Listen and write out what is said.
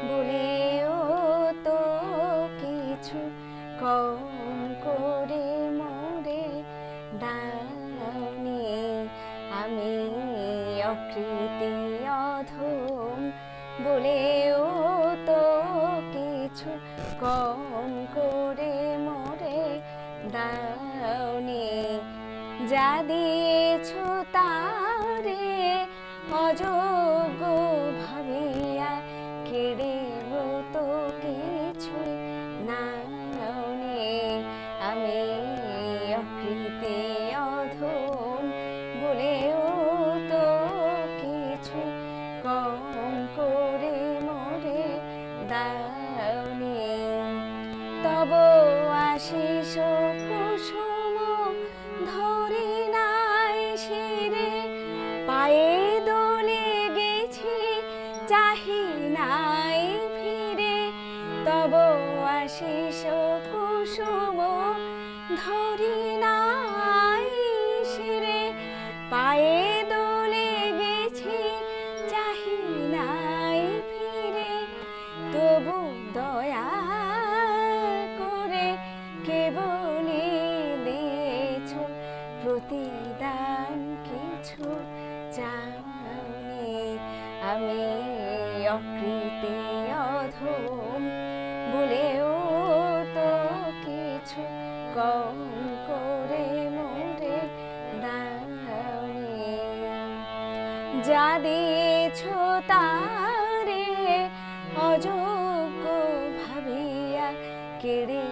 বলেও তো কিছু কম করে মোরে দাওনি। আমি অকৃতি অধম বলেও তো কিছু কম করে মোরে দাওনি। যা দিয়েছ তারে অযোগ্য ভাবিয়া কেড়েব তো কিছুই নাওনি। আমি অকৃতি অধম বলেও তো কিছু কম করে মোরে দাওনি। তব আশিস কুসুম ধরি নাই শিরে, পায়ে দোলে গেছি চাহি নাই ফিরে। তব আশিস কুসুম ধরি নাই শিরে, পায়ে দোলে গেছি চাহি নাই ফিরে। তবু দয়া করে কেবলি দিয়েছ প্রতিদান, কিছু চাওনি। আমি অকৃতি অধম বলেও তো কিছু কম করে মোরে দাওনি। যা দিয়েছ তারে অযোগ্য ভাবিয়া কেড়ে